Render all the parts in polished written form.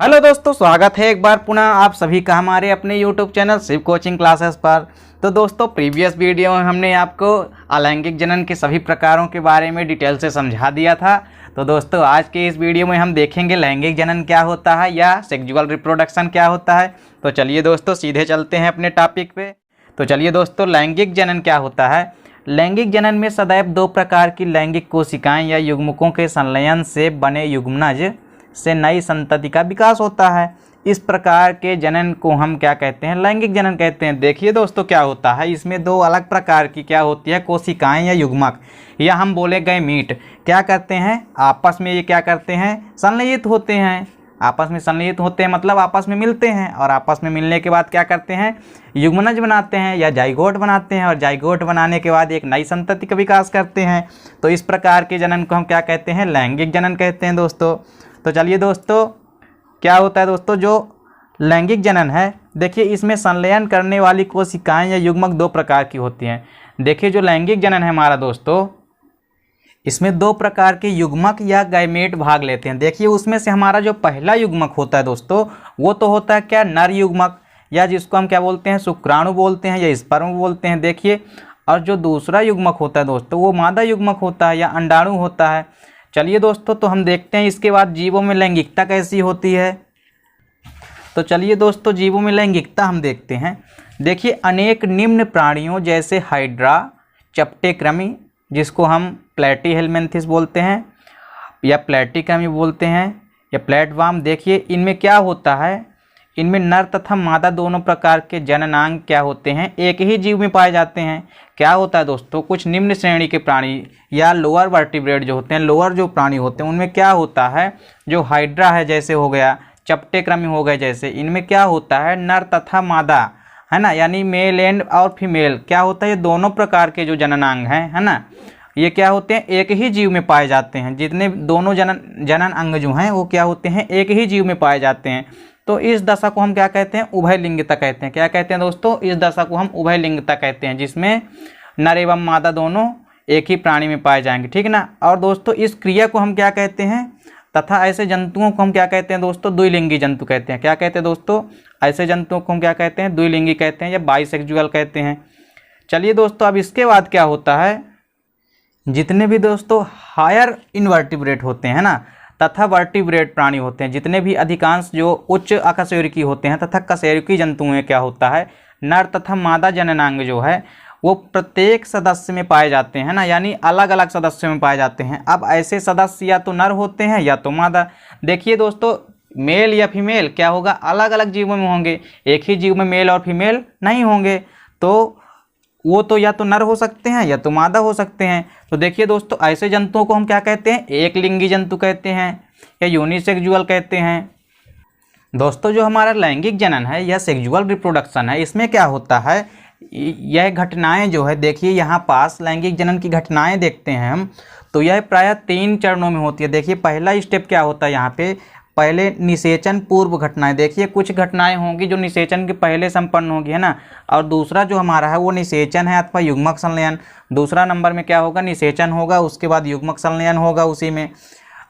Hello दोस्तों, स्वागत है एक बार पुनः आप सभी का हमारे अपने YouTube channel Shiv coaching classes पर। तो दोस्तों, प्रीवियस वीडियो में हमने आपको अलैंगिक जनन के सभी प्रकारों के बारे में डिटेल से समझा दिया था। तो दोस्तों, आज के इस वीडियो में हम देखेंगे लैंगिक जनन क्या होता है या सेक्सुअल रिप्रोडक्शन क्या होता है। तो चलिए दोस्तों, सीधे चलते हैं अपने टॉपिक पे। तो चलिए दोस्तों, लैंगिक जनन क्या होता है। लैंगिक जनन में सदैव दो प्रकार की लैंगिक कोशिकाएं या युग्मकों के संलयन से बने युग्मनज से नई संतति का विकास होता है। इस प्रकार के जनन को हम क्या कहते हैं? लैंगिक जनन कहते हैं। देखिए दोस्तों, क्या होता है, इसमें दो अलग प्रकार की क्या होती है, कोशिकाएं या युग्मक, या हम बोले गए मीट, क्या करते हैं, आपस में ये क्या करते हैं, संलयित होते हैं। आपस में संलयित होते हैं मतलब आपस में मिलते हैं, और आपस में मिलने के बाद क्या करते हैं, युग्मनज बनाते हैं या जाइगोट बनाते हैं, और जाइगोट बनाने के बाद एक नई संतति का विकास करते हैं। तो इस प्रकार के जनन को हम क्या कहते हैं? लैंगिक जनन कहते हैं दोस्तों। तो चलिए दोस्तों, क्या होता है दोस्तों जो लैंगिक जनन है, देखिए इसमें संलयन करने वाली कोशिकाएं या युग्मक दो प्रकार की होती हैं। देखिए जो लैंगिक जनन है हमारा दोस्तों, इसमें दो प्रकार के युग्मक या गैमेट भाग लेते हैं। देखिए उसमें से हमारा जो पहला युग्मक होता है दोस्तों, वो तो होता है क्या, नर युग्मक, या जिसको हम क्या बोलते हैं, शुक्राणु बोलते हैं या स्पर्म बोलते हैं। देखिए, और जो दूसरा युग्मक होता है दोस्तों, वो मादा युग्मक होता है या अंडाणु होता है। चलिए दोस्तों, तो हम देखते हैं इसके बाद जीवों में लैंगिकता कैसी होती है। तो चलिए दोस्तों, जीवों में लैंगिकता हम देखते हैं। देखिए अनेक निम्न प्राणियों जैसे हाइड्रा, चपटे कृमि, जिसको हम प्लेटीहेलमिन्थिस बोलते हैं या प्लेटीकृमि बोलते हैं या प्लेटवार्म, देखिए इनमें क्या होता है, इनमें नर तथा मादा दोनों प्रकार के जननांग क्या होते हैं, एक ही जीव में पाए जाते हैं। क्या होता है दोस्तों, कुछ निम्न श्रेणी के प्राणी या लोअर वर्टिब्रेट जो होते हैं, लोअर जो प्राणी होते हैं, उनमें क्या होता है, जो हाइड्रा है जैसे हो गया, चपटे कृमि हो गए जैसे, इनमें क्या होता है, नर तथा मादा, है ना, यानी मेल एंड और फीमेल क्या होता है, ये दोनों प्रकार के जो जननांग हैं, है ना, ये क्या होते हैं, एक ही जीव में पाए जाते हैं। जितने दोनों जनन अंग जो हैं वो क्या होते हैं, एक ही जीव में पाए जाते हैं। तो इस दशा को हम क्या कहते हैं, उभय लिंगता कहते हैं। क्या कहते हैं दोस्तों, इस दशा को हम उभय लिंगता कहते हैं, जिसमें नर एवं मादा दोनों एक ही प्राणी में पाए जाएंगे, ठीक ना। और दोस्तों इस क्रिया को हम क्या कहते हैं, तथा ऐसे जंतुओं को हम क्या कहते हैं दोस्तों, द्विलिंगी जंतु कहते हैं। क्या कहते हैं दोस्तों, ऐसे जंतुओं को हम क्या कहते हैं, द्विलिंगी कहते हैं या बाइसेक्सुअल कहते हैं। चलिए दोस्तों, अब इसके बाद क्या होता है, जितने भी दोस्तों हायर इनवर्टिब्रेट होते हैं ना, तथा वर्टिब्रेट प्राणी होते हैं, जितने भी अधिकांश जो उच्च अकशेरुकी होते हैं तथा कशेरुकी जंतु में क्या होता है, नर तथा मादा जननांग जो है वो प्रत्येक सदस्य में पाए जाते हैं ना, यानी अलग अलग सदस्यों में पाए जाते हैं। अब ऐसे सदस्य या तो नर होते हैं या तो मादा। देखिए दोस्तों, मेल या फीमेल क्या होगा, अलग अलग जीवों में होंगे, एक ही जीव में मेल और फीमेल नहीं होंगे। तो वो तो या तो नर हो सकते हैं या तो मादा हो सकते हैं। तो देखिए दोस्तों, ऐसे जंतुओं को हम क्या कहते हैं, एक लिंगी जंतु कहते हैं या यूनिसेक्सुअल कहते हैं। दोस्तों जो हमारा लैंगिक जनन है या सेक्सुअल रिप्रोडक्शन है, इसमें क्या होता है, यह घटनाएं जो है, देखिए यहाँ पास लैंगिक जनन की घटनाएं देखते हैं हम, तो यह प्रायः 3 चरणों में होती है। देखिए पहला स्टेप क्या होता है, यहाँ पे पहले निषेचन पूर्व घटनाएं। देखिए कुछ घटनाएं होंगी जो निषेचन के पहले संपन्न होगी, है ना, और दूसरा जो हमारा है वो निषेचन है अथवा युग्मक संलयन। दूसरा नंबर में क्या होगा, निषेचन होगा, उसके बाद युग्मक संलयन होगा उसी में।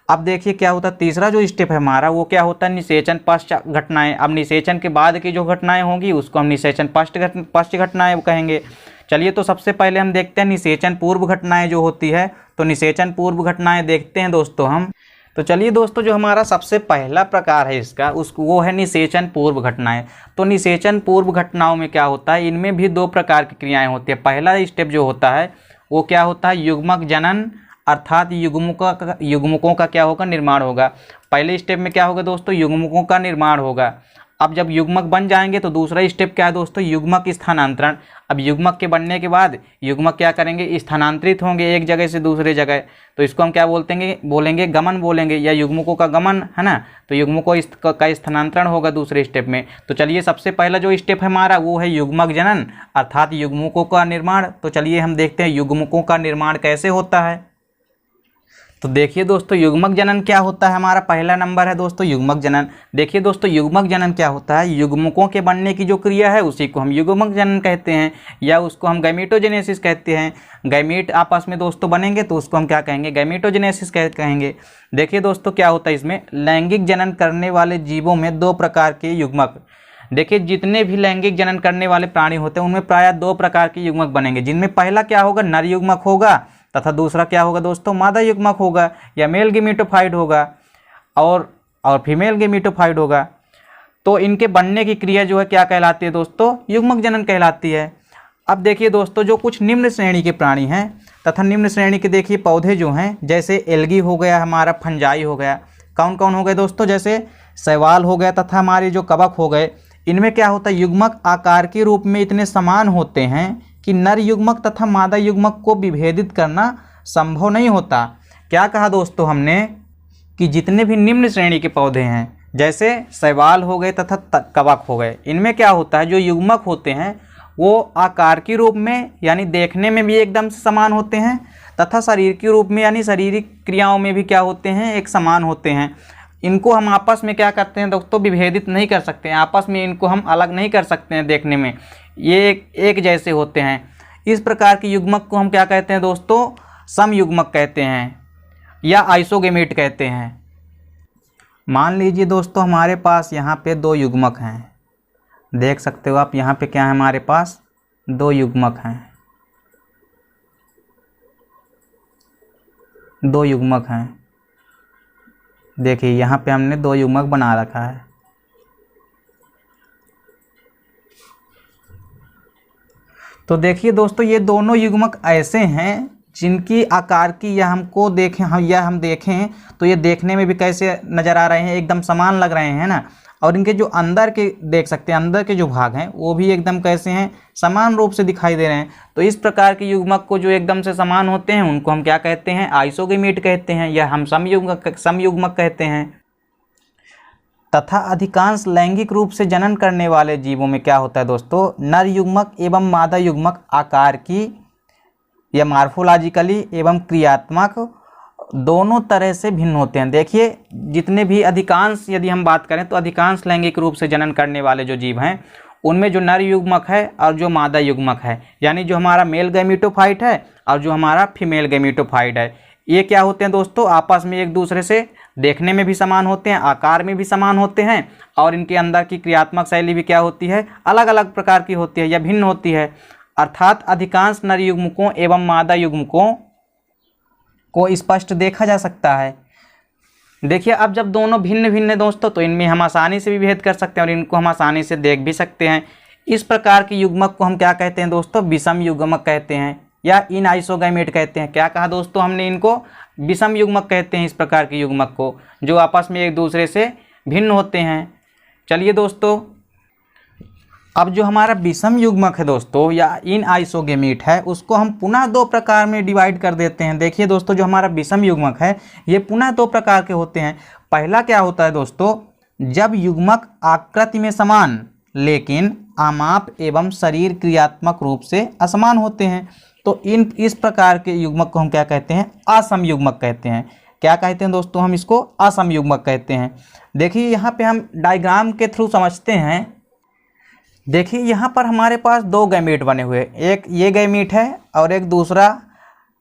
अब देखिए क्या होता है, तीसरा जो स्टेप है हमारा वो क्या होता है, निषेचन पश्च घटनाएं। अब निषेचन के बाद की जो घटनाएं होंगी उसको हम निषेचन पश्च घटनाएं कहेंगे। चलिए तो सबसे पहले हम देखते हैं निषेचन पूर्व घटनाएं जो होती है। तो निषेचन पूर्व घटनाएं देखते हैं दोस्तों हम। तो चलिए दोस्तों, जो हमारा सबसे पहला प्रकार है इसका, उसको वो है निषेचन पूर्व घटनाएं। तो निषेचन पूर्व घटनाओं में क्या होता है, इनमें भी दो प्रकार की क्रियाएं होती है। पहला स्टेप जो होता है वो क्या होता है, युग्मक जनन, अर्थात युग्मकों का क्या होगा, निर्माण होगा। पहले स्टेप में क्या होगा दोस्तों, युग्मकों का निर्माण होगा। अब जब युग्मक बन जाएंगे तो दूसरा स्टेप क्या है दोस्तों, युग्मक स्थानांतरण। अब युग्मक के बनने के बाद युग्मक क्या करेंगे, स्थानांतरित होंगे एक जगह से दूसरे जगह। तो इसको हम क्या बोलेंगे गमन बोलेंगे, या युग्मकों का गमन, है ना। तो युग्मकों का स्थानांतरण होगा दूसरे स्टेप में। तो चलिए सबसे पहला जो स्टेप है हमारा वो है युग्मक जनन, अर्थात युग्मकों का निर्माण। तो चलिए हम देखते हैं युग्मकों का निर्माण कैसे होता है। तो देखिए दोस्तों युग्मक जनन क्या होता है, हमारा पहला नंबर है दोस्तों युग्मक जनन। देखिए दोस्तों युग्मक जनन क्या होता है, युग्मकों के बनने की जो क्रिया है उसी को हम युग्मक जनन कहते हैं, या उसको हम गैमेटोजेनेसिस कहते हैं। गैमीट आपस में दोस्तों बनेंगे तो उसको हम क्या कहेंगे, गैमेटोजेनेसिस कहेंगे। देखिए दोस्तों क्या होता है, इसमें लैंगिक जनन करने वाले जीवों में दो प्रकार के युग्मक, देखिए जितने भी लैंगिक जनन करने वाले प्राणी होते हैं उनमें प्रायः दो प्रकार के युग्मक बनेंगे, जिनमें पहला क्या होगा, नर युग्मक होगा तथा दूसरा क्या होगा दोस्तों, मादा युग्मक होगा या मेल गेमेटोफाइट होगा और फीमेल गेमेटोफाइट होगा। तो इनके बनने की क्रिया जो है क्या कहलाती है दोस्तों, युग्मक जनन कहलाती है। अब देखिए दोस्तों जो कुछ निम्न श्रेणी के प्राणी हैं तथा निम्न श्रेणी के देखिए पौधे जो हैं, जैसे एल्गी हो गया हमारा, फंजाई हो गया, कौन कौन हो गए दोस्तों, जैसे शैवाल हो गया तथा हमारे जो कवक हो गए, इनमें क्या होता है युग्मक आकार के रूप में इतने समान होते हैं कि नर युग्मक तथा मादा युग्मक को विभेदित करना संभव नहीं होता। क्या कहा दोस्तों हमने कि जितने भी निम्न श्रेणी के पौधे हैं जैसे शैवाल हो गए तथा कवक हो गए, इनमें क्या होता है जो युग्मक होते हैं वो आकार के रूप में यानी देखने में भी एकदम से समान होते हैं तथा शरीर के रूप में यानी शारीरिक क्रियाओं में भी क्या होते हैं, एक समान होते हैं। इनको हम आपस में क्या करते हैं दोस्तों, विभेदित नहीं कर सकते हैं, आपस में इनको हम अलग नहीं कर सकते हैं, देखने में ये एक जैसे होते हैं। इस प्रकार के युग्मक को हम क्या कहते हैं दोस्तों, समयुग्मक कहते हैं या आइसोगेमेट कहते हैं। मान लीजिए दोस्तों हमारे पास यहाँ पे दो युग्मक हैं, देख सकते हो आप यहाँ पे क्या है, हमारे पास दो युग्मक हैं, दो युग्मक हैं। देखिए यहाँ पे हमने दो युग्मक बना रखा है। तो देखिए दोस्तों ये दोनों युग्मक ऐसे हैं जिनकी आकार की या हमको देखें हम देखें तो ये देखने में भी कैसे नज़र आ रहे हैं, एकदम समान लग रहे हैं ना। और इनके जो अंदर के देख सकते हैं, अंदर के जो भाग हैं वो भी एकदम कैसे हैं, समान रूप से दिखाई दे रहे हैं। तो इस प्रकार के युग्मक को जो एकदम से समान होते हैं उनको हम क्या कहते हैं, आइसोगेमेट कहते हैं या हम समयुग्मक कहते हैं। तथा अधिकांश लैंगिक रूप से जनन करने वाले जीवों में क्या होता है दोस्तों, नर युग्मक एवं मादा युग्मक आकार की या मार्फोलॉजिकली एवं क्रियात्मक दोनों तरह से भिन्न होते हैं। देखिए जितने भी अधिकांश यदि हम बात करें तो अधिकांश लैंगिक रूप से जनन करने वाले जो जीव हैं उनमें जो नर युग्मक है और जो मादा युग्मक है, यानी जो हमारा मेल गैमेटोफाइट है और जो हमारा फीमेल गैमेटोफाइट है, ये क्या होते हैं दोस्तों, आपस में एक दूसरे से देखने में भी समान होते हैं, आकार में भी समान होते हैं और इनके अंदर की क्रियात्मक शैली भी क्या होती है, अलग अलग प्रकार की होती है या भिन्न होती है। अर्थात अधिकांश नर युग्मकों एवं मादा युग्मकों को स्पष्ट देखा जा सकता है। देखिए अब जब दोनों भिन्न भिन्न है दोस्तों तो इनमें हम आसानी से विभेद कर सकते हैं और इनको हम आसानी से देख भी सकते हैं। इस प्रकार के युग्मक को हम क्या कहते हैं दोस्तों, विषम युग्मक कहते हैं या इन आइसोगैमेट कहते हैं। क्या कहा दोस्तों हमने, इनको विषम युग्मक कहते हैं, इस प्रकार के युग्मक को जो आपस में एक दूसरे से भिन्न होते हैं। चलिए दोस्तों अब जो हमारा विषम युग्मक है दोस्तों या इन आइसोगेमेट है उसको हम पुनः दो प्रकार में डिवाइड कर देते हैं। देखिए दोस्तों जो हमारा विषम युग्मक है ये पुनः दो प्रकार के होते हैं। पहला क्या होता है दोस्तों, जब युग्मक आकृति में समान लेकिन आमाप एवं शरीर क्रियात्मक रूप से असमान होते हैं तो इस प्रकार के युग्मक को हम क्या कहते हैं, असम युग्मक कहते हैं। क्या कहते हैं दोस्तों, हम इसको असम युग्मक कहते हैं। देखिए यहाँ पे हम डायग्राम के थ्रू समझते हैं। देखिए यहाँ पर हमारे पास दो गैमीट बने हुए, एक ये गैमीट है और एक दूसरा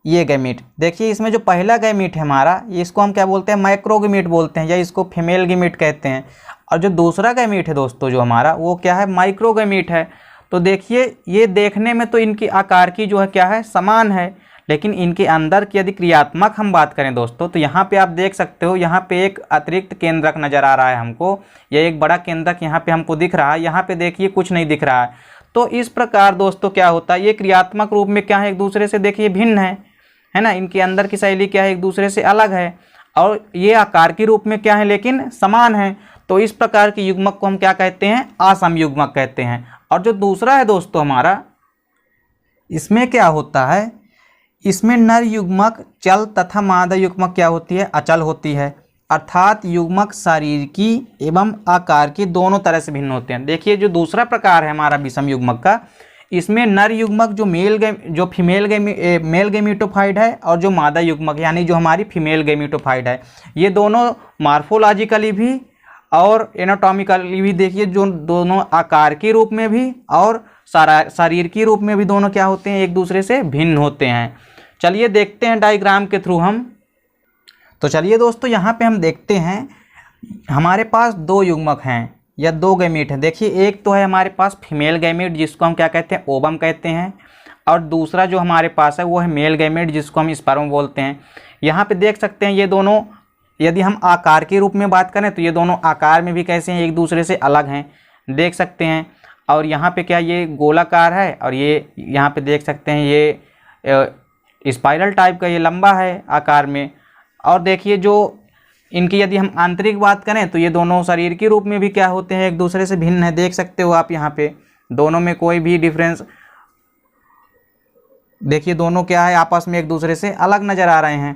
ये गैमीट। देखिए इसमें जो पहला गैमीट है हमारा, इसको हम क्या बोलते हैं, माइक्रोगैमीट बोलते हैं या इसको फीमेल गैमीट कहते हैं। और जो दूसरा गैमीट है दोस्तों जो हमारा, वो क्या है, माइक्रोगैमीट है। तो देखिए ये देखने में तो इनकी आकार की जो है क्या है, समान है, लेकिन इनके अंदर की यदि क्रियात्मक हम बात करें दोस्तों तो यहाँ पे आप देख सकते हो, यहाँ पे एक अतिरिक्त केंद्रक नज़र आ रहा है हमको, या एक बड़ा केंद्रक यहाँ पे हमको दिख रहा है। यहाँ पे देखिए कुछ नहीं दिख रहा है। तो इस प्रकार दोस्तों क्या होता है, ये क्रियात्मक रूप में क्या है, एक दूसरे से देखिए भिन्न है ना, इनके अंदर की शैली क्या है, एक दूसरे से अलग है, और ये आकार के रूप में क्या है लेकिन समान है। तो इस प्रकार के युग्मक को हम क्या कहते हैं, असम युग्मक कहते हैं। और जो दूसरा है दोस्तों हमारा, इसमें क्या होता है, इसमें नर युग्मक चल तथा मादा युग्मक क्या होती है, अचल होती है। अर्थात युग्मक शरीर की एवं आकार की दोनों तरह से भिन्न होते हैं। देखिए जो दूसरा प्रकार है हमारा विषम युग्मक का, इसमें नर युग्मक जो मेल गैमीटोफाइट है और जो मादा युग्मक यानी जो हमारी फीमेल गैमीटोफाइट है, ये दोनों मार्फोलॉजिकली भी और एनाटॉमिकली भी देखिए जो दोनों आकार के रूप में भी और शरीर के रूप में भी दोनों क्या होते हैं, एक दूसरे से भिन्न होते हैं। चलिए देखते हैं डायग्राम के थ्रू हम। तो चलिए दोस्तों यहाँ पे हम देखते हैं हमारे पास दो युग्मक हैं या दो गैमीट हैं। देखिए एक तो है हमारे पास फीमेल गैमीट जिसको हम क्या कहते हैं, ओवम कहते हैं, और दूसरा जो हमारे पास है वो है मेल गैमीट जिसको हम स्पर्म बोलते हैं। यहाँ पे देख सकते हैं ये दोनों, यदि हम आकार के रूप में बात करें तो ये दोनों आकार में भी कैसे हैं, एक दूसरे से अलग हैं, देख सकते हैं। और यहाँ पे क्या ये गोलाकार है और ये यहाँ पे देख सकते हैं ये स्पाइरल टाइप का, ये लंबा है आकार में। और देखिए जो इनकी यदि हम आंतरिक बात करें तो ये दोनों शरीर के रूप में भी क्या होते हैं, एक दूसरे से भिन्न है, देख सकते हो आप यहाँ पे दोनों में कोई भी डिफरेंस, देखिए दोनों क्या है आपस में एक दूसरे से अलग नज़र आ रहे हैं।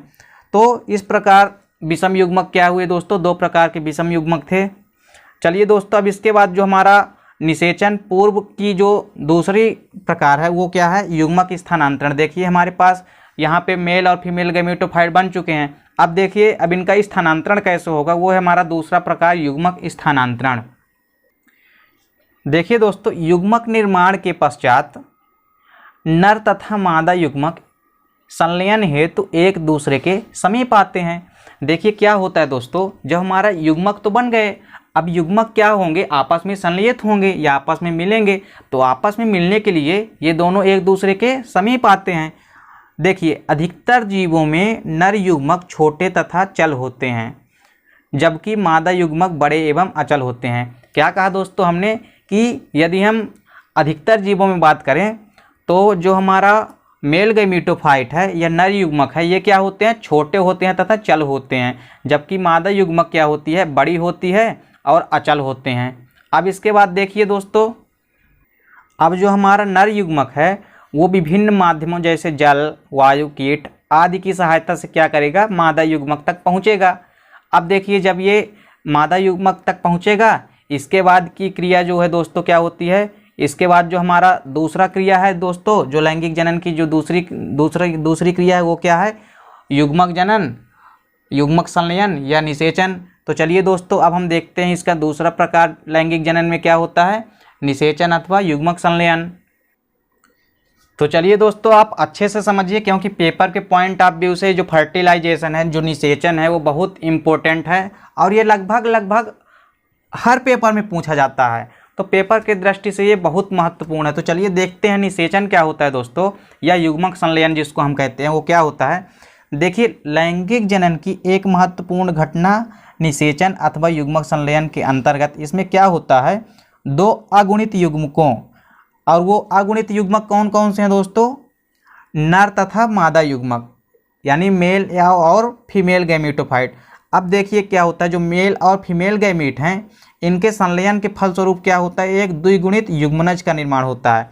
तो इस प्रकार विषम युग्मक क्या हुए दोस्तों, दो प्रकार के विषम युग्मक थे। चलिए दोस्तों अब इसके बाद जो हमारा निषेचन पूर्व की जो दूसरी प्रकार है वो क्या है, युग्मक स्थानांतरण। देखिए हमारे पास यहाँ पे मेल और फीमेल गैमेटोफाइट बन चुके हैं। अब देखिए अब इनका स्थानांतरण कैसे होगा, वो है हमारा दूसरा प्रकार युग्मक स्थानांतरण। देखिए दोस्तों युग्मक निर्माण के पश्चात नर तथा मादा युग्मक संलयन हेतु एक दूसरे के समीप आते हैं। देखिए क्या होता है दोस्तों, जब हमारा युग्मक तो बन गए, अब युग्मक क्या होंगे, आपस में संलयित होंगे या आपस में मिलेंगे। तो आपस में मिलने के लिए ये दोनों एक दूसरे के समीप आते हैं। देखिए अधिकतर जीवों में नर युग्मक छोटे तथा चल होते हैं जबकि मादा युग्मक बड़े एवं अचल होते हैं। क्या कहा दोस्तों हमने कि यदि हम अधिकतर जीवों में बात करें तो जो हमारा मेल गैमीटोफाइट है या नर युग्मक है ये क्या होते हैं, छोटे होते हैं तथा चल होते हैं, जबकि मादा युग्मक क्या होती है, बड़ी होती है और अचल होते हैं। अब इसके बाद देखिए दोस्तों, अब जो हमारा नर युग्मक है वो विभिन्न माध्यमों जैसे जल, वायु, कीट आदि की सहायता से क्या करेगा, मादा युग्मक तक पहुँचेगा। अब देखिए जब ये मादा युग्मक तक पहुँचेगा इसके बाद की क्रिया जो है दोस्तों क्या होती है, इसके बाद जो हमारा दूसरा क्रिया है दोस्तों, जो लैंगिक जनन की जो दूसरी क्रिया है वो क्या है, युग्मक जनन, युग्मक संलयन या निषेचन। तो चलिए दोस्तों अब हम देखते हैं इसका दूसरा प्रकार लैंगिक जनन में क्या होता है, निषेचन अथवा युग्मक संलयन। तो चलिए दोस्तों आप अच्छे से समझिए क्योंकि पेपर के पॉइंट ऑफ व्यू से जो फर्टिलाइजेशन है, जो निषेचन है वो बहुत इम्पोर्टेंट है और ये लगभग हर पेपर में पूछा जाता है। तो पेपर के दृष्टि से ये बहुत महत्वपूर्ण है। तो चलिए देखते हैं निषेचन क्या होता है दोस्तों, या युग्मक संलयन जिसको हम कहते हैं वो क्या होता है। देखिए लैंगिक जनन की एक महत्वपूर्ण घटना निषेचन अथवा युग्मक संलयन के अंतर्गत इसमें क्या होता है, दो अगुणित युग्मकों, और वो अगुणित युग्मक कौन कौन से हैं दोस्तों, नर तथा मादा युग्मक यानी मेल या और फीमेल गैमीटोफाइट। अब देखिए क्या होता है, जो मेल और फीमेल गैमीट हैं इनके संलयन के फलस्वरूप क्या होता है, एक द्विगुणित युग्मनज का निर्माण होता है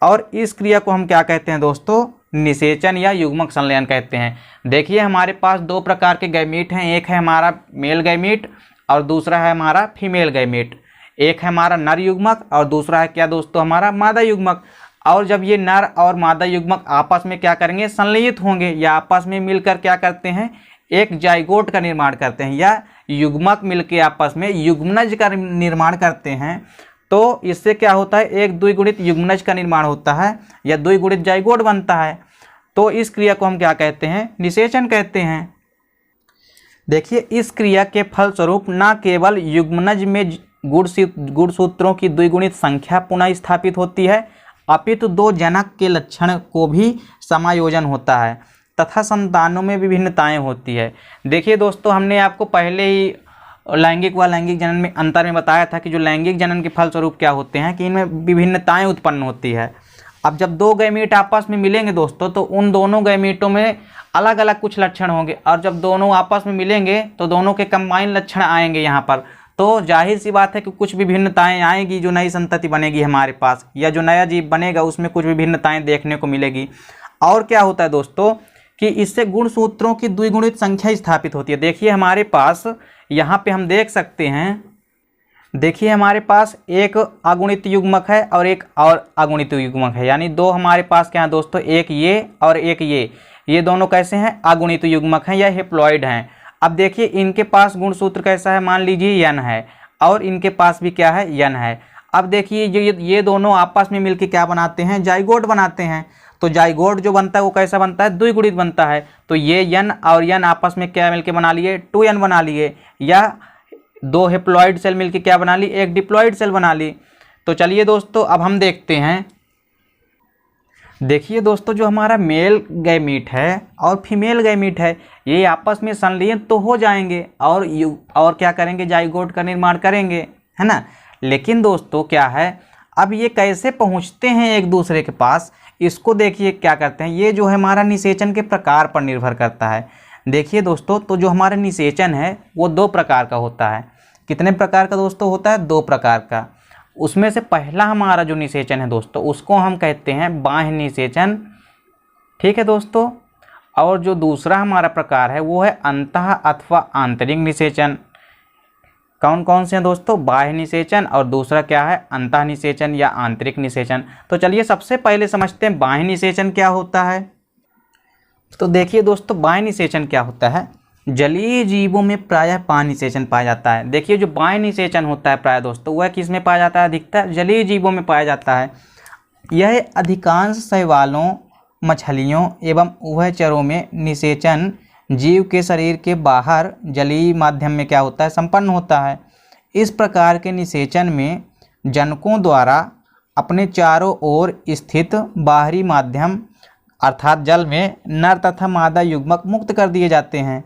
और इस क्रिया को हम क्या कहते हैं दोस्तों, निषेचन या युग्मक संलयन कहते हैं। देखिए हमारे पास दो प्रकार के गैमीट हैं, एक है हमारा मेल गैमीट और दूसरा है हमारा फीमेल गैमीट। एक है हमारा नर युग्मक और दूसरा है क्या दोस्तों, हमारा मादा युग्मक। और जब ये नर और मादा युग्मक आपस में क्या करेंगे, संलयित होंगे या आपस में मिलकर क्या करते हैं, एक जाइगोट का निर्माण करते हैं या युग्मक मिलकर आपस में युग्मनज का निर्माण करते हैं। तो इससे क्या होता है, एक द्विगुणित युग्मनज का निर्माण होता है या द्विगुणित जाइगोट बनता है। तो इस क्रिया को हम क्या कहते हैं, निषेचन कहते हैं। देखिए इस क्रिया के फलस्वरूप न केवल युग्मनज में गुणसूत्रों की द्विगुणित संख्या पुनः स्थापित होती है अपितु दो जनक के लक्षण को भी समायोजन होता है तथा संतानों में विभिन्नताएं होती है। देखिए दोस्तों हमने आपको पहले ही लैंगिक व लैंगिक जनन में अंतर में बताया था कि जो लैंगिक जनन के फलस्वरूप क्या होते हैं कि इनमें विभिन्नताएं उत्पन्न होती है। अब जब दो गैमीट आपस में मिलेंगे दोस्तों तो उन दोनों गैमीटों में अलग अलग कुछ लक्षण होंगे और जब दोनों आपस में मिलेंगे तो दोनों के कंबाइन लक्षण आएंगे यहाँ पर। तो जाहिर सी बात है कि कुछ विभिन्नताएं आएंगी, जो नई संतति बनेगी हमारे पास या जो नया जीव बनेगा उसमें कुछ विभिन्नताएं देखने को मिलेगी। और क्या होता है दोस्तों कि इससे गुणसूत्रों की द्विगुणित संख्या स्थापित होती है। देखिए हमारे पास यहाँ पे हम देख सकते हैं देखिए हमारे पास एक अगुणित युग्मक है और एक और अगुणित युग्मक है, यानी दो हमारे पास क्या है दोस्तों, एक ये और एक ये दोनों कैसे हैं, अगुणित युग्मक हैं या हेप्लॉइड हैं। अब देखिए इनके पास गुणसूत्र कैसा है, मान लीजिए n है और इनके पास भी क्या है, n है। अब देखिए ये दोनों आपस में मिलकर क्या बनाते हैं, जाइगोट बनाते हैं। तो जाइगोट जो बनता है वो कैसा बनता है, द्विगुणित बनता है। तो ये n और n आपस में क्या मिलके बना लिए, 2n बना लिए, या दो हेप्लॉइड सेल मिलके क्या बना ली, एक डिप्लॉइड सेल बना ली। तो चलिए दोस्तों अब हम देखते हैं। देखिए दोस्तों जो हमारा मेल गैमीट है और फीमेल गैमीट है ये आपस में संलयन तो हो जाएंगे और क्या करेंगे, जाइगोट का निर्माण करेंगे, है ना। लेकिन दोस्तों क्या है, अब ये कैसे पहुंचते हैं एक दूसरे के पास, इसको देखिए क्या करते हैं। ये जो है हमारा निषेचन के प्रकार पर निर्भर करता है। देखिए दोस्तों तो जो हमारा निषेचन है वो दो प्रकार का होता है। कितने प्रकार का दोस्तों होता है, दो प्रकार का। उसमें से पहला हमारा जो निषेचन है दोस्तों उसको हम कहते हैं बाह्य निषेचन, ठीक है दोस्तों। और जो दूसरा हमारा प्रकार है वो है अंतः अथवा आंतरिक निषेचन। कौन कौन से हैं दोस्तों, बाह्य निषेचन और दूसरा क्या है, अंतः निषेचन या आंतरिक निषेचन। तो चलिए सबसे पहले समझते हैं बाह्य निषेचन क्या होता है। तो देखिए दोस्तों बाह्य निषेचन क्या होता है, जलीय जीवों में प्रायः पानी निषेचन पाया जाता है। देखिए जो बाह्य निषेचन होता है प्रायः दोस्तों वह किस में पाया जाता है, अधिकतर जलीय जीवों में पाया जाता है। यह अधिकांश शैवालों, मछलियों एवं उभयचरों में निषेचन जीव के शरीर के बाहर जलीय माध्यम में क्या होता है, संपन्न होता है। इस प्रकार के निषेचन में जनकों द्वारा अपने चारों ओर स्थित बाहरी माध्यम अर्थात जल में नर तथा मादा युग्मक मुक्त कर दिए जाते हैं,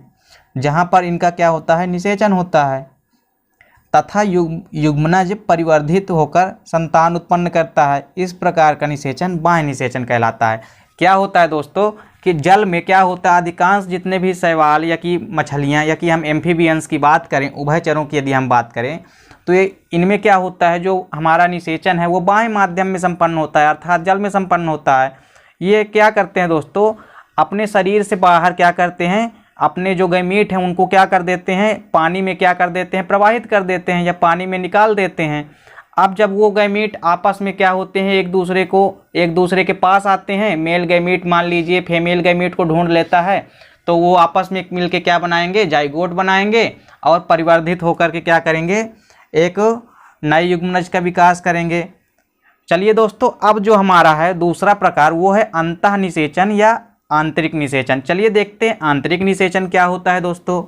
जहाँ पर इनका क्या होता है, निषेचन होता है, तथा युग्मनज परिवर्धित होकर संतान उत्पन्न करता है। इस प्रकार का निषेचन बाह्य निषेचन कहलाता है। क्या होता है दोस्तों कि जल में क्या होता है, अधिकांश जितने भी शैवाल या कि मछलियाँ या कि हम एम्फीबियंस की बात करें, उभयचरों की यदि हम बात करें, तो ये इनमें क्या होता है, जो हमारा निषेचन है वो बाह्य माध्यम में संपन्न होता है अर्थात जल में संपन्न होता है। ये क्या करते हैं दोस्तों, अपने शरीर से बाहर क्या करते हैं, अपने जो गैमीट हैं उनको क्या कर देते हैं, पानी में क्या कर देते हैं, प्रवाहित कर देते हैं या पानी में निकाल देते हैं। अब जब वो गैमीट आपस में क्या होते हैं, एक दूसरे के पास आते हैं, मेल गैमीट मान लीजिए फीमेल गैमीट को ढूंढ लेता है, तो वो आपस में मिलके क्या बनाएंगे, जाइगोट बनाएंगे और परिवर्धित होकर के क्या करेंगे, एक नए युग्मनज का विकास करेंगे। चलिए दोस्तों अब जो हमारा है दूसरा प्रकार वो है अंतः निषेचन या आंतरिक निषेचन। चलिए देखते हैं आंतरिक निषेचन क्या होता है दोस्तों।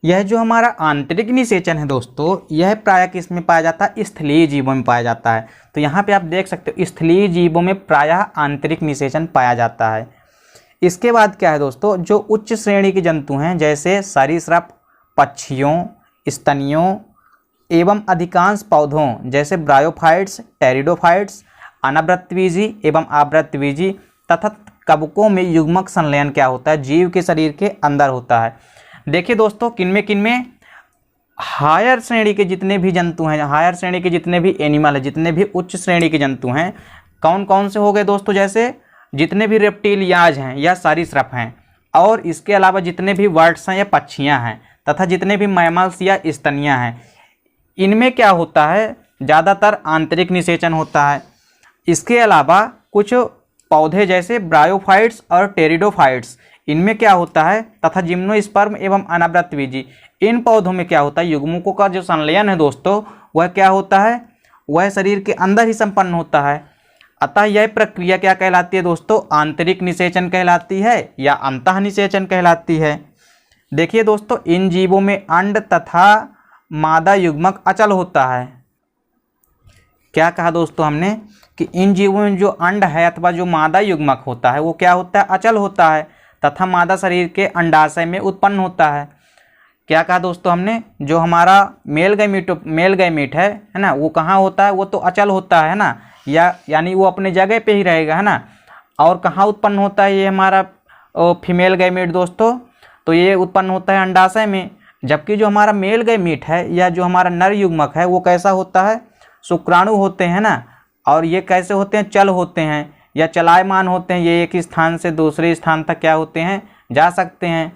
यह जो हमारा आंतरिक निषेचन है दोस्तों यह प्रायः किस में पाया जाता है, स्थलीय जीवों में पाया जाता है। तो यहाँ पे आप देख सकते हो स्थलीय जीवों में प्रायः आंतरिक निषेचन पाया जाता है। इसके बाद क्या है दोस्तों, जो उच्च श्रेणी के जंतु हैं जैसे सरीसृप, पक्षियों, स्तनियों एवं अधिकांश पौधों जैसे ब्रायोफाइट्स, टेरिडोफाइट्स, अनावृतबीजी एवं आवृतबीजी तथा कवकों में युग्मक संलयन क्या होता है, जीव के शरीर के अंदर होता है। देखिए दोस्तों किनमें हायर श्रेणी के जितने भी जंतु हैं, हायर श्रेणी के जितने भी एनिमल हैं, जितने भी उच्च श्रेणी के जंतु हैं, कौन कौन से हो गए दोस्तों, जैसे जितने भी रेप्टिलियाज हैं या सरीसृप हैं, और इसके अलावा जितने भी बर्ड्स हैं या पक्षियाँ हैं, तथा जितने भी मैमल्स या स्तनियाँ हैं, इनमें क्या होता है, ज़्यादातर आंतरिक निषेचन होता है। इसके अलावा कुछ पौधे जैसे ब्रायोफाइट्स और टेरिडोफाइट्स, इनमें क्या होता है, तथा जिम्नोस्पर्म एवं अनावृतबीजी, इन पौधों में क्या होता है, युग्मकों का जो संलयन है दोस्तों वह क्या होता है, वह शरीर के अंदर ही संपन्न होता है। अतः यह प्रक्रिया क्या कहलाती है दोस्तों, आंतरिक निषेचन कहलाती है या अंतः निषेचन कहलाती है। देखिए दोस्तों इन जीवों में अंड तथा मादा युग्मक अचल होता है। क्या कहा दोस्तों हमने कि इन जीवों में जो अंड है अथवा जो मादा युग्मक होता है वो क्या होता है, अचल होता है तथा मादा शरीर के अंडाशय में उत्पन्न होता है। क्या कहा दोस्तों हमने, जो हमारा मेल गैमीट है ना, वो कहाँ होता है, वो तो अचल होता है ना, यानी वो अपने जगह पे ही रहेगा, है ना। और कहाँ उत्पन्न होता है ये हमारा फीमेल गैमीट दोस्तों, तो ये उत्पन्न होता है अंडाशय में। जबकि जो हमारा मेल गैमीट है या जो हमारा नर युग्मक है वो कैसा होता है, शुक्राणु होते हैं ना, और ये कैसे होते हैं, चल होते हैं या चलायमान होते हैं, ये एक स्थान से दूसरे स्थान तक क्या होते हैं, जा सकते हैं।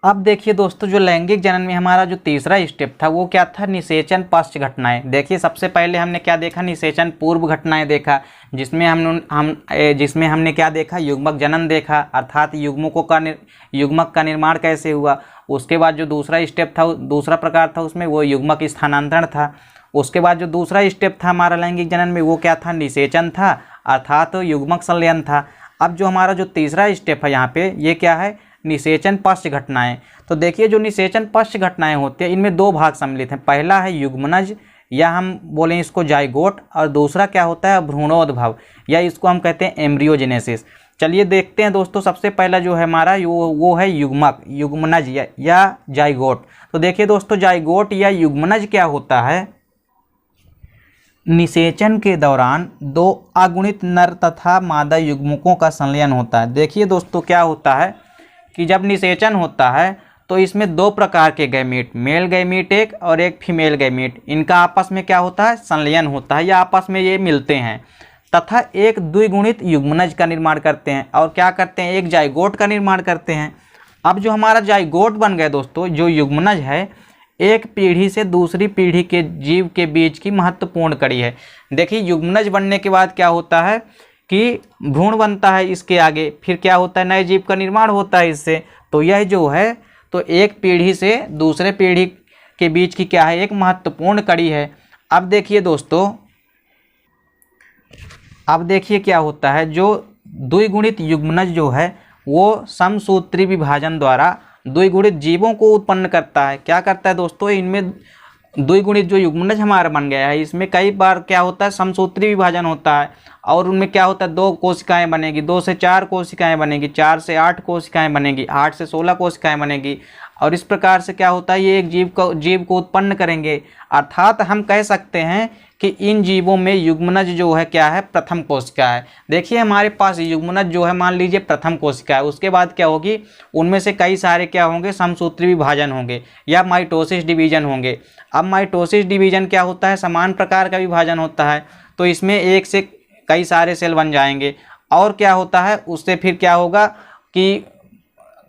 अब देखिए दोस्तों, जो लैंगिक जनन में हमारा जो तीसरा स्टेप था वो क्या था, निषेचन पश्च घटनाएं। देखिए सबसे पहले हमने क्या देखा, निषेचन पूर्व घटनाएं देखा, जिसमें जिसमें हमने क्या देखा, युग्मक जनन देखा, अर्थात युग्मक का निर्माण कैसे हुआ। उसके बाद जो दूसरा स्टेप था, दूसरा प्रकार था उसमें वो युग्मक स्थानांतरण था। उसके बाद जो दूसरा स्टेप था हमारा लैंगिक जनन में वो क्या था, निषेचन था, अर्थात युग्मक संलयन था। अब जो हमारा जो तीसरा स्टेप है यहाँ पे, ये क्या है, निषेचन पश्च घटनाएं। तो देखिए जो निषेचन पश्च घटनाएं होती है इनमें दो भाग सम्मिलित हैं। पहला है युग्मनज या हम बोलें इसको जाइगोट, और दूसरा क्या होता है, भ्रूणोद्भव, या इसको हम कहते हैं एम्ब्रियोजेनेसिस। चलिए देखते हैं दोस्तों, सबसे पहला जो है हमारा वो है युग्मनज या जाइगोट। तो देखिए दोस्तों, जाइगोट या युग्मनज क्या होता है, निषेचन के दौरान दो अगुणित नर तथा मादा युग्मकों का संलयन होता है। देखिए दोस्तों क्या होता है कि जब निषेचन होता है तो इसमें दो प्रकार के गैमीट, मेल गैमीट एक और एक फीमेल गैमीट, इनका आपस में क्या होता है, संलयन होता है या आपस में ये मिलते हैं तथा एक द्विगुणित युग्मनज का निर्माण करते हैं। और क्या करते हैं, एक जाइगोट का निर्माण करते हैं। अब जो हमारा जाइगोट बन गया दोस्तों, जो युग्मनज है, एक पीढ़ी से दूसरी पीढ़ी के जीव के बीच की महत्वपूर्ण कड़ी है। देखिए युग्मनज बनने के बाद क्या होता है कि भ्रूण बनता है इसके आगे, फिर क्या होता है, नए जीव का निर्माण होता है इससे। तो यह जो है तो एक पीढ़ी से दूसरे पीढ़ी के बीच की क्या है, एक महत्वपूर्ण कड़ी है। अब देखिए दोस्तों, अब देखिए क्या होता है, जो द्विगुणित युग्मनज जो है वो समसूत्री विभाजन द्वारा द्विगुणित जीवों को उत्पन्न करता है। क्या करता है दोस्तों, इनमें द्विगुणित जो युग्मनज हमारा बन गया है इसमें कई बार क्या होता है, समसूत्री विभाजन होता है, और उनमें क्या होता है, 2 कोशिकाएं बनेगी, 2 से 4 कोशिकाएं बनेगी, 4 से 8 कोशिकाएं बनेगी, 8 से 16 कोशिकाएं बनेगी, और इस प्रकार से क्या होता है, ये एक जीव को उत्पन्न करेंगे। अर्थात हम कह सकते हैं कि इन जीवों में युग्मनज जो है क्या है, प्रथम कोशिका है। देखिए हमारे पास युग्मनज जो है मान लीजिए प्रथम कोशिका है, उसके बाद क्या होगी, उनमें से कई सारे क्या होंगे, समसूत्री विभाजन होंगे या माइटोसिस डिवीजन होंगे। अब माइटोसिस डिवीजन क्या होता है, समान प्रकार का विभाजन होता है, तो इसमें एक से कई सारे सेल बन जाएंगे। और क्या होता है, उससे फिर क्या होगा कि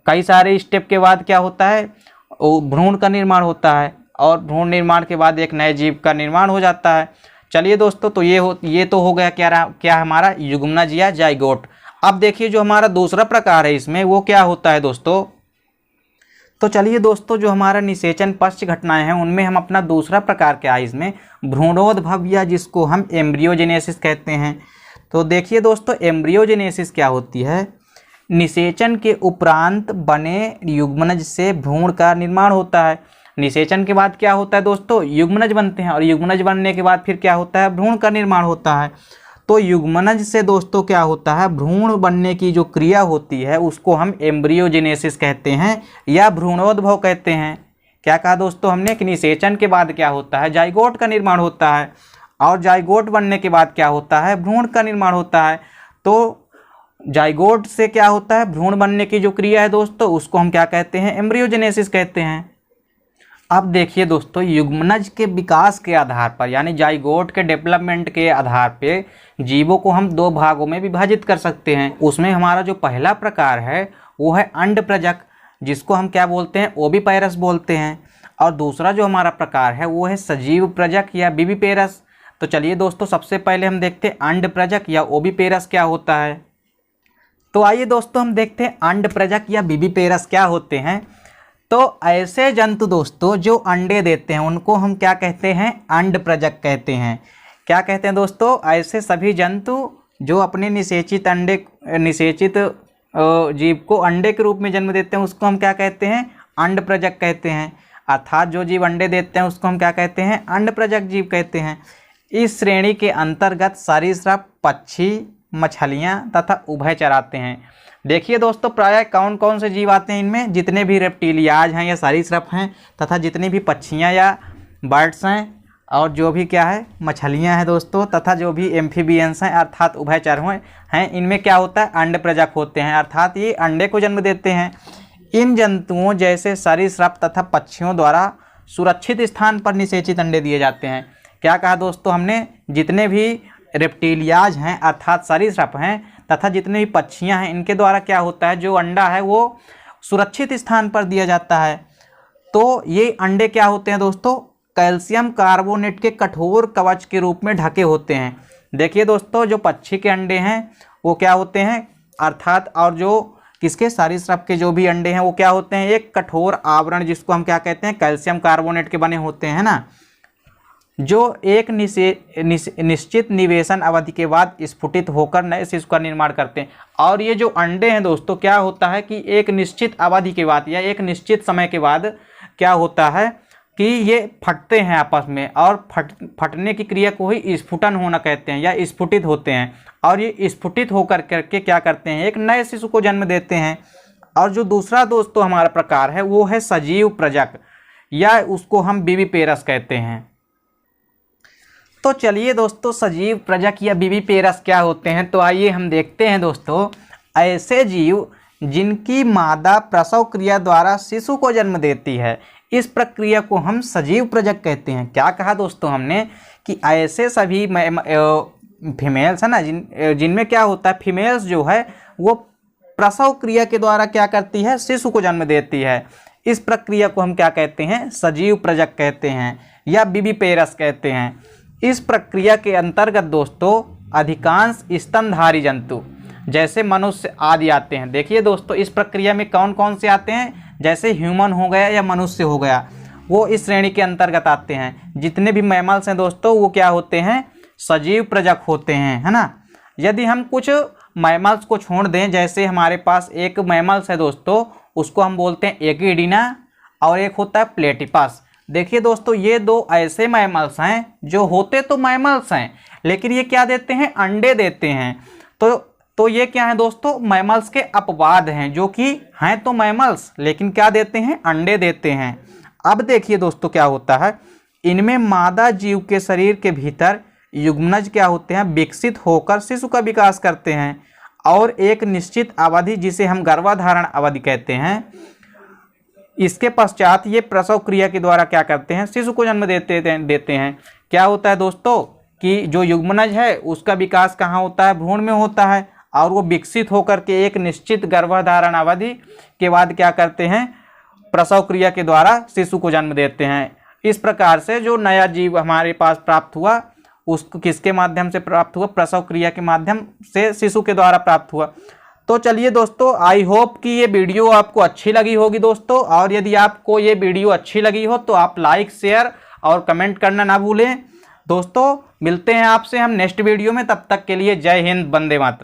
कई सारे स्टेप के बाद क्या होता है, भ्रूण का निर्माण होता है, और भ्रूण निर्माण के बाद एक नए जीव का निर्माण हो जाता है। चलिए दोस्तों, तो ये तो हो गया क्या हमारा युग्मनज या जाइगोट। अब देखिए जो हमारा दूसरा प्रकार है इसमें वो क्या होता है दोस्तों। तो चलिए दोस्तों, जो हमारा निषेचन पश्च घटनाएं हैं उनमें हम अपना दूसरा प्रकार क्या है इसमें, भ्रूणोद्भव या जिसको हम एम्ब्रियोजेनेसिस कहते हैं। तो देखिए दोस्तों, एम्ब्रियोजेनेसिस क्या होती है, निषेचन के उपरांत बने युग्मनज से भ्रूण का निर्माण होता है। निषेचन के बाद क्या होता है दोस्तों, युग्मनज बनते हैं, और युग्मनज बनने के बाद फिर क्या होता है, भ्रूण का निर्माण होता है। तो युग्मनज से दोस्तों क्या होता है, भ्रूण बनने की जो क्रिया होती है उसको हम एम्ब्रियोजेनेसिस कहते हैं या भ्रूणोद्भव कहते हैं। क्या कहा दोस्तों हमने कि निषेचन के बाद क्या होता है, जाइगोट का निर्माण होता है, और जाइगोट बनने के बाद क्या होता है, भ्रूण का निर्माण होता है। तो जाइगोट से क्या होता है, भ्रूण बनने की जो क्रिया है दोस्तों उसको हम क्या कहते हैं, एम्ब्रियोजेनेसिस कहते हैं। अब देखिए दोस्तों, युग्मनज के विकास के आधार पर यानी जाइगोट के डेवलपमेंट के आधार पे जीवों को हम 2 भागों में विभाजित कर सकते हैं। उसमें हमारा जो पहला प्रकार है वो है अंडप्रजक, जिसको हम क्या बोलते हैं, ओविपेरस बोलते हैं, और दूसरा जो हमारा प्रकार है वो है सजीव प्रजक या विविपेरस। तो चलिए दोस्तों, सबसे पहले हम देखते हैं अंडप्रजक या ओविपेरस क्या होता है। तो आइए दोस्तों हम देखते हैं अंडप्रजक या विविपेरस क्या होते हैं। तो ऐसे जंतु दोस्तों जो अंडे देते हैं उनको हम क्या कहते हैं, अंडप्रजक कहते हैं। क्या कहते हैं दोस्तों, ऐसे सभी जंतु जो अपने निषेचित जीव को अंडे के रूप में जन्म देते हैं उसको हम क्या कहते हैं, अंडप्रजक कहते हैं। अर्थात जो जीव अंडे देते हैं उसको हम क्या कहते हैं, अंडप्रजक जीव कहते हैं। इस श्रेणी के अंतर्गत सरीसृप, पक्षी, मछलियाँ तथा उभयचर आते हैं। देखिए दोस्तों, प्रायः कौन कौन से जीव आते हैं इनमें, जितने भी रेप्टिलियाज हैं या सरीसृप हैं तथा जितनी भी पक्षियाँ या बर्ड्स हैं, और जो भी क्या है मछलियाँ हैं दोस्तों, तथा जो भी एम्फीबियंस हैं अर्थात उभयचर हैं, इनमें क्या होता है, अंडप्रजक होते हैं, अर्थात ये अंडे को जन्म देते हैं। इन जंतुओं जैसे सरीसृप तथा पक्षियों द्वारा सुरक्षित स्थान पर निषेचित अंडे दिए जाते हैं। क्या कहा दोस्तों हमने, जितने भी रेप्टिलियाज हैं अर्थात सरीसृप हैं तथा जितने भी पक्षियां हैं इनके द्वारा क्या होता है, जो अंडा है वो सुरक्षित स्थान पर दिया जाता है। तो ये अंडे क्या होते हैं दोस्तों, कैल्शियम कार्बोनेट के कठोर कवच के रूप में ढके होते हैं। देखिए दोस्तों, जो पक्षी के अंडे हैं वो क्या होते हैं, अर्थात और जो किसके, सरीसृप के जो भी अंडे हैं वो क्या होते हैं, एक कठोर आवरण जिसको हम क्या कहते हैं, कैल्शियम कार्बोनेट के बने होते हैं ना, जो एक निश्चित निवेशन अवधि के बाद स्फुटित होकर नए शिशु का निर्माण करते हैं। और ये जो अंडे हैं दोस्तों, क्या होता है कि एक निश्चित अवधि के बाद या एक निश्चित समय के बाद क्या होता है कि ये फटते हैं आपस में, और फटने की क्रिया को ही स्फुटन होना कहते हैं या स्फुटित होते हैं। और ये स्फुटित होकर करके क्या करते हैं, एक नए शिशु को जन्म देते हैं। और जो दूसरा दोस्तों हमारा प्रकार है वो है सजीव प्रजक, या उसको हम विविपेरस कहते हैं। तो चलिए दोस्तों, सजीव प्रजक या विविपेरस क्या होते हैं, तो आइए हम देखते हैं दोस्तों। ऐसे जीव जिनकी मादा प्रसव क्रिया द्वारा शिशु को जन्म देती है, इस प्रक्रिया को हम सजीव प्रजक कहते हैं। क्या कहा दोस्तों हमने कि ऐसे सभी फीमेल्स है ना, जिनमें क्या होता है, फीमेल्स जो है वो प्रसव क्रिया के द्वारा क्या करती है, शिशु को जन्म देती है। इस प्रक्रिया को हम क्या कहते हैं, सजीव प्रजक कहते हैं या विविपेरस कहते हैं। इस प्रक्रिया के अंतर्गत दोस्तों अधिकांश स्तनधारी जंतु जैसे मनुष्य आदि आते हैं। देखिए दोस्तों, इस प्रक्रिया में कौन कौन से आते हैं, जैसे ह्यूमन हो गया या मनुष्य हो गया, वो इस श्रेणी के अंतर्गत आते हैं। जितने भी मैमल्स हैं दोस्तों वो क्या होते हैं, सजीव प्रजक होते हैं, है ना। यदि हम कुछ मैमल्स को छोड़ दें, जैसे हमारे पास एक मैमल्स है दोस्तों, उसको हम बोलते हैं एकिडीना, और एक होता है प्लेटिपस। देखिए दोस्तों, ये दो ऐसे मैमल्स हैं जो होते तो मैमल्स हैं, लेकिन ये क्या देते हैं, अंडे देते हैं। तो ये क्या है दोस्तों, मैमल्स के अपवाद हैं, जो कि हैं तो मैमल्स लेकिन क्या देते हैं, अंडे देते हैं। अब देखिए दोस्तों क्या होता है, इनमें मादा जीव के शरीर के भीतर युग्मनज क्या होते हैं, विकसित होकर शिशु का विकास करते हैं, और एक निश्चित अवधि जिसे हम गर्भाधारण अवधि कहते हैं, इसके पश्चात ये प्रसव क्रिया के द्वारा क्या करते हैं, शिशु को जन्म देते हैं। क्या होता है दोस्तों कि जो युग्मनज है उसका विकास कहाँ होता है, भ्रूण में होता है, और वो विकसित होकर के एक निश्चित गर्भाधारण अवधि के बाद क्या करते हैं, प्रसव क्रिया के द्वारा शिशु को जन्म देते हैं। इस प्रकार से जो नया जीव हमारे पास प्राप्त हुआ उसको किसके माध्यम से प्राप्त हुआ, प्रसव क्रिया के माध्यम से शिशु के द्वारा प्राप्त हुआ। तो चलिए दोस्तों, आई होप कि ये वीडियो आपको अच्छी लगी होगी दोस्तों, और यदि आपको ये वीडियो अच्छी लगी हो तो आप लाइक, शेयर और कमेंट करना ना भूलें। दोस्तों मिलते हैं आपसे हम नेक्स्ट वीडियो में, तब तक के लिए जय हिंद, वंदे मातरम।